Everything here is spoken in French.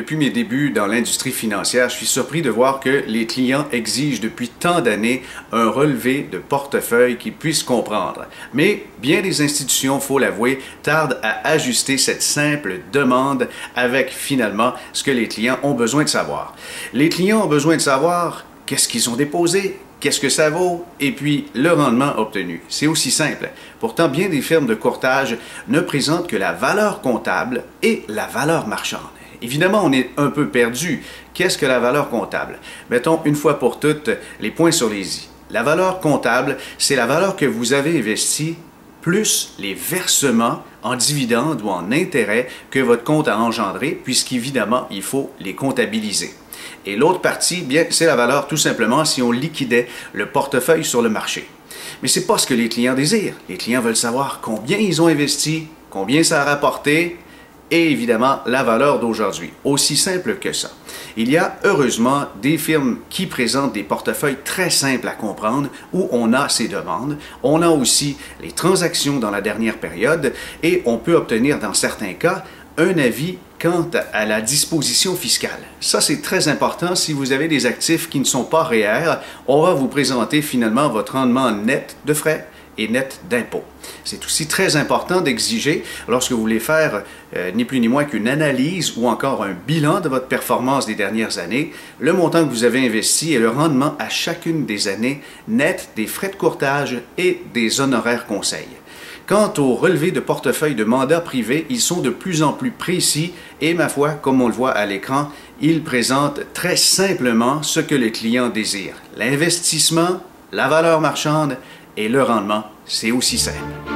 depuis mes débuts dans l'industrie financière, je suis surpris de voir que les clients exigent depuis tant d'années un relevé de portefeuille qu'ils puissent comprendre. Mais bien des institutions, faut l'avouer, tardent à ajuster cette simple demande avec finalement ce que les clients ont besoin de savoir. Les clients ont besoin de savoir qu'est-ce qu'ils ont déposé, qu'est-ce que ça vaut, et puis le rendement obtenu. C'est aussi simple. Pourtant, bien des firmes de courtage ne présentent que la valeur comptable et la valeur marchande. Évidemment, on est un peu perdu. Qu'est-ce que la valeur comptable? Mettons une fois pour toutes les points sur les i. La valeur comptable, c'est la valeur que vous avez investie plus les versements en dividendes ou en intérêts que votre compte a engendré, puisqu'évidemment, il faut les comptabiliser. Et l'autre partie, bien, c'est la valeur tout simplement si on liquidait le portefeuille sur le marché. Mais ce n'est pas ce que les clients désirent. Les clients veulent savoir combien ils ont investi, combien ça a rapporté, et évidemment la valeur d'aujourd'hui. Aussi simple que ça. Il y a heureusement des firmes qui présentent des portefeuilles très simples à comprendre où on a ces demandes. On a aussi les transactions dans la dernière période et on peut obtenir dans certains cas un avis quant à la disposition fiscale. Ça, c'est très important. Si vous avez des actifs qui ne sont pas réels, on va vous présenter finalement votre rendement net de frais et net d'impôts. C'est aussi très important d'exiger, lorsque vous voulez faire ni plus ni moins qu'une analyse ou encore un bilan de votre performance des dernières années, le montant que vous avez investi et le rendement à chacune des années net des frais de courtage et des honoraires conseils. Quant aux relevés de portefeuille de mandats privés, ils sont de plus en plus précis et, ma foi, comme on le voit à l'écran, ils présentent très simplement ce que le client désire. L'investissement, la valeur marchande et le rendement, c'est aussi simple.